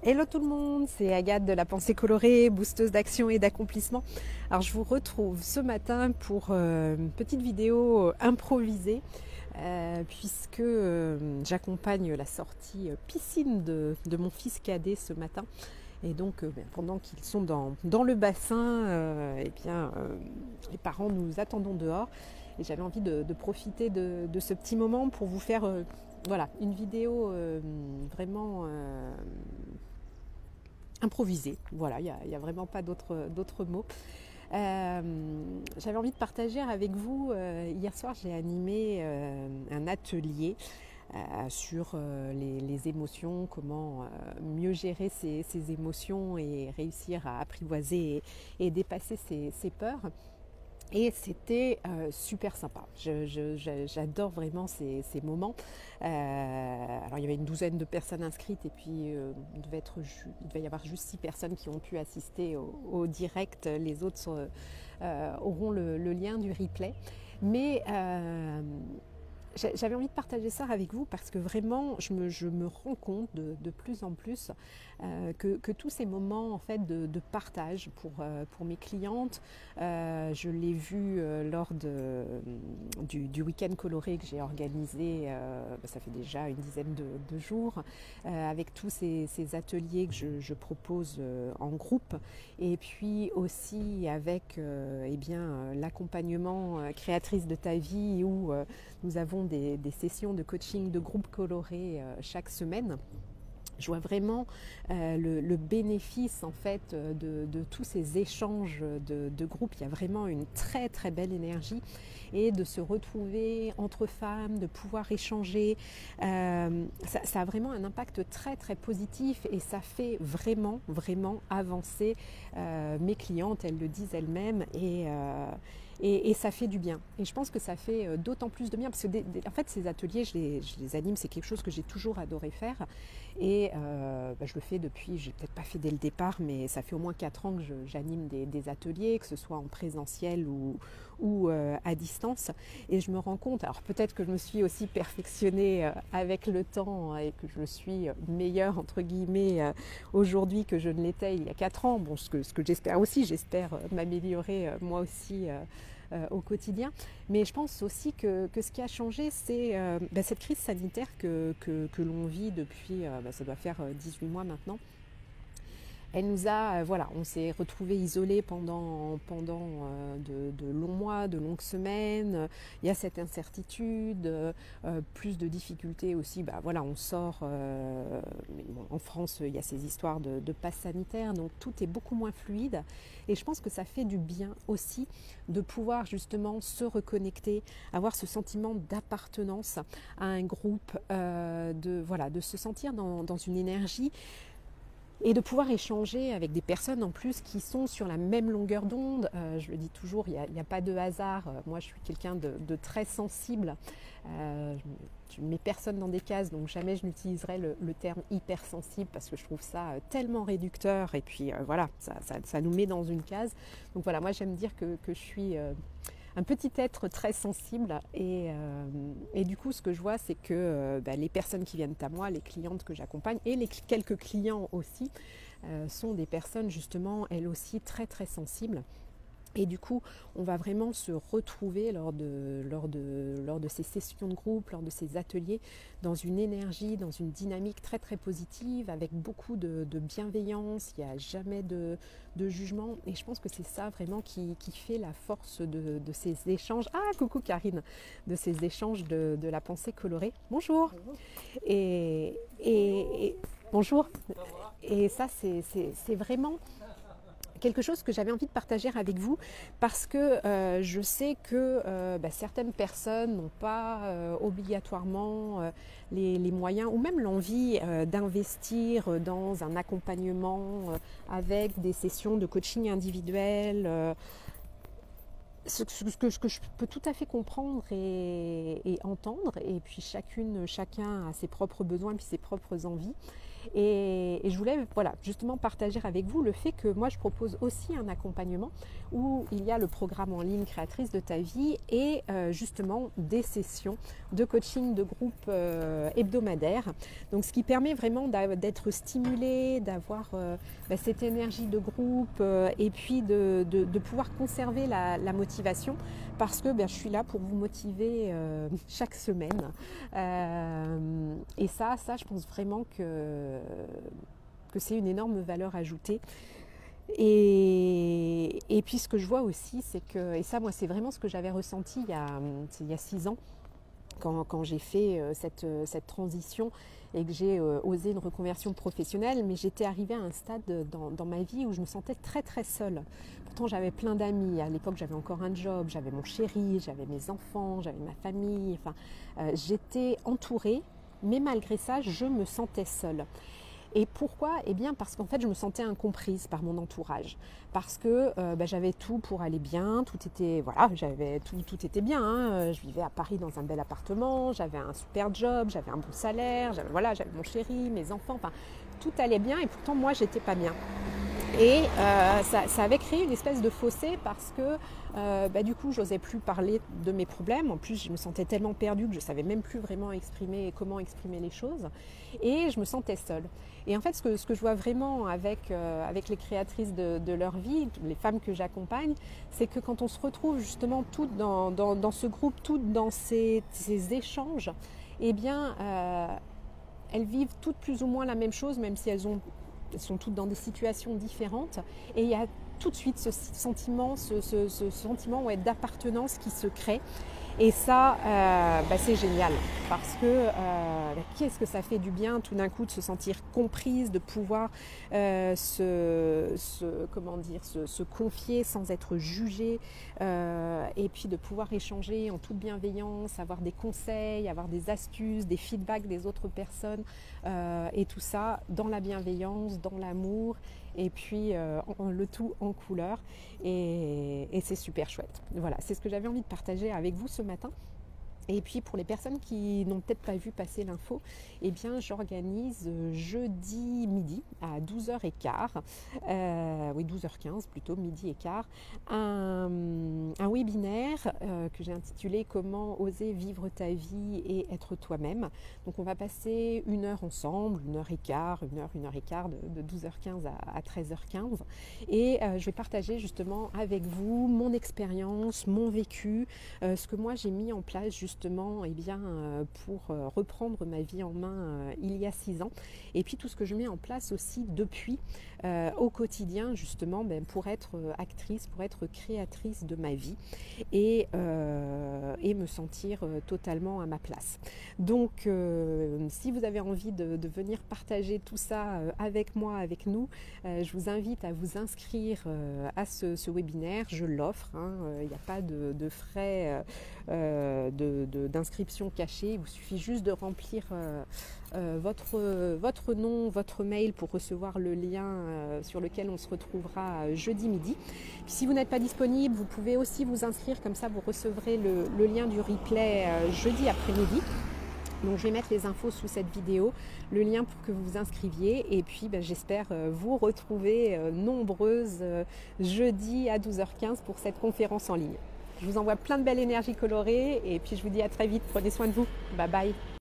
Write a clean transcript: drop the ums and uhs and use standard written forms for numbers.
Hello tout le monde, c'est Agathe de la pensée colorée, boosteuse d'action et d'accomplissement. Alors je vous retrouve ce matin pour une petite vidéo improvisée puisque j'accompagne la sortie piscine de mon fils cadet ce matin. Et donc pendant qu'ils sont dans le bassin, les parents nous attendons dehors. Et j'avais envie de profiter de ce petit moment pour vous faire voilà, une vidéo vraiment improvisée. Voilà, il n'y a vraiment pas d'autres mots. J'avais envie de partager avec vous, hier soir j'ai animé un atelier sur les émotions, comment mieux gérer ses émotions et réussir à apprivoiser et dépasser ses peurs. Et c'était super sympa. J'adore vraiment ces moments. Alors il y avait une douzaine de personnes inscrites et puis il devait y avoir juste 6 personnes qui ont pu assister au direct. Les autres auront le lien du replay. Mais j'avais envie de partager ça avec vous parce que vraiment je me rends compte de plus en plus que tous ces moments en fait de partage pour mes clientes, je l'ai vu lors du week-end coloré que j'ai organisé, ça fait déjà une dizaine de jours, avec tous ces ateliers que je propose en groupe, et puis aussi avec l'accompagnement créatrice de ta vie où nous avons des sessions de coaching de groupe coloré chaque semaine. Je vois vraiment le bénéfice en fait de tous ces échanges de groupe. Il y a vraiment une très très belle énergie et de se retrouver entre femmes, de pouvoir échanger, ça a vraiment un impact très très positif et ça fait vraiment vraiment avancer mes clientes, elles le disent elles-mêmes et ça fait du bien. Et je pense que ça fait d'autant plus de bien parce que en fait ces ateliers, je les anime, c'est quelque chose que j'ai toujours adoré faire. Et je le fais depuis, j'ai peut-être pas fait dès le départ, mais ça fait au moins 4 ans que j'anime des ateliers, que ce soit en présentiel ou à distance. Et je me rends compte, alors peut-être que je me suis aussi perfectionnée avec le temps et que je suis meilleure entre guillemets aujourd'hui que je ne l'étais il y a 4 ans. Bon, ce que j'espère aussi, j'espère m'améliorer moi aussi au quotidien. Mais je pense aussi que ce qui a changé, c'est cette crise sanitaire que l'on vit depuis, ça doit faire 18 mois maintenant. Elle nous a, on s'est retrouvés isolés pendant de longs mois, de longues semaines. Il y a cette incertitude, plus de difficultés aussi. On sort. Mais bon, en France, il y a ces histoires de passe sanitaire, donc tout est beaucoup moins fluide. Et je pense que ça fait du bien aussi de pouvoir justement se reconnecter, avoir ce sentiment d'appartenance à un groupe, de se sentir dans une énergie. Et de pouvoir échanger avec des personnes en plus qui sont sur la même longueur d'onde. Je le dis toujours, il n'y a pas de hasard. Moi, je suis quelqu'un de très sensible. Je ne mets personne dans des cases, donc jamais je n'utiliserai le terme hypersensible parce que je trouve ça tellement réducteur. Et puis ça nous met dans une case. Donc voilà, moi j'aime dire que je suis un petit être très sensible et du coup ce que je vois c'est que les personnes qui viennent à moi, les clientes que j'accompagne et les quelques clients aussi sont des personnes justement elles aussi très très sensibles. Et du coup, on va vraiment se retrouver lors de ces sessions de groupe, lors de ces ateliers, dans une énergie, dans une dynamique très très positive, avec beaucoup de bienveillance, il n'y a jamais de jugement. Et je pense que c'est ça vraiment qui fait la force de ces échanges. Ah, coucou Karine, de ces échanges de la pensée colorée. Bonjour. Et bonjour. Et ça, c'est vraiment quelque chose que j'avais envie de partager avec vous parce que je sais que certaines personnes n'ont pas obligatoirement les moyens ou même l'envie d'investir dans un accompagnement avec des sessions de coaching individuel. Ce que je peux tout à fait comprendre et entendre, et puis chacun a ses propres besoins et puis ses propres envies. Et je voulais voilà, justement partager avec vous le fait que moi je propose aussi un accompagnement où il y a le programme en ligne Créatrice de ta vie et justement des sessions de coaching de groupe hebdomadaire. Donc ce qui permet vraiment d'être stimulé, d'avoir cette énergie de groupe et puis de pouvoir conserver la motivation parce que je suis là pour vous motiver chaque semaine. Et ça, je pense vraiment que c'est une énorme valeur ajoutée. Et puis ce que je vois aussi, c'est que, et ça moi c'est vraiment ce que j'avais ressenti il y a 6 ans, quand j'ai fait cette transition et que j'ai osé une reconversion professionnelle, mais j'étais arrivée à un stade dans ma vie où je me sentais très très seule. Pourtant j'avais plein d'amis, à l'époque j'avais encore un job, j'avais mon chéri, j'avais mes enfants, j'avais ma famille, enfin j'étais entourée, mais malgré ça je me sentais seule. Et pourquoi ? Eh bien parce qu'en fait je me sentais incomprise par mon entourage, parce que j'avais tout pour aller bien, tout était tout était bien, hein. Je vivais à Paris dans un bel appartement, j'avais un super job, j'avais un bon salaire, j'avais mon chéri, mes enfants, enfin tout allait bien et pourtant moi j'étais pas bien. Et ça avait créé une espèce de fossé parce que du coup, j'osais plus parler de mes problèmes. En plus, je me sentais tellement perdue que je ne savais même plus vraiment comment exprimer les choses. Et je me sentais seule. Et en fait, ce que je vois vraiment avec les créatrices de leur vie, les femmes que j'accompagne, c'est que quand on se retrouve justement toutes dans ce groupe, toutes dans ces échanges, eh bien, elles vivent toutes plus ou moins la même chose, même si elles sont toutes dans des situations différentes, et il y a tout de suite ce sentiment d'appartenance qui se crée. Et ça, c'est génial parce que qu'est-ce que ça fait du bien tout d'un coup de se sentir comprise, de pouvoir se confier sans être jugée et puis de pouvoir échanger en toute bienveillance, avoir des conseils, avoir des astuces, des feedbacks des autres personnes et tout ça dans la bienveillance, dans l'amour et puis le tout en couleur et c'est super chouette. Voilà, c'est ce que j'avais envie de partager avec vous ce matin. Et puis pour les personnes qui n'ont peut-être pas vu passer l'info, eh bien j'organise jeudi midi à 12h15, 12h15 plutôt, midi et quart, un webinaire que j'ai intitulé « Comment oser vivre ta vie et être toi-même ». Donc on va passer 1 heure ensemble, 1h15, 1h15 de 12h15 à 13h15. Et je vais partager justement avec vous mon expérience, mon vécu, ce que moi j'ai mis en place justement pour reprendre ma vie en main il y a 6 ans et puis tout ce que je mets en place aussi depuis au quotidien justement pour être actrice, pour être créatrice de ma vie et me sentir totalement à ma place. Donc si vous avez envie de venir partager tout ça avec moi, avec nous, je vous invite à vous inscrire à ce webinaire. Je l'offre, il n'y a pas de frais d'inscription cachée. Il vous suffit juste de remplir votre nom, votre mail pour recevoir le lien sur lequel on se retrouvera jeudi midi. Puis si vous n'êtes pas disponible, vous pouvez aussi vous inscrire, comme ça vous recevrez le lien du replay jeudi après-midi. Donc je vais mettre les infos sous cette vidéo, le lien pour que vous vous inscriviez et puis j'espère vous retrouver nombreuses jeudi à 12h15 pour cette conférence en ligne. Je vous envoie plein de belle énergie colorée et puis je vous dis à très vite. Prenez soin de vous. Bye bye.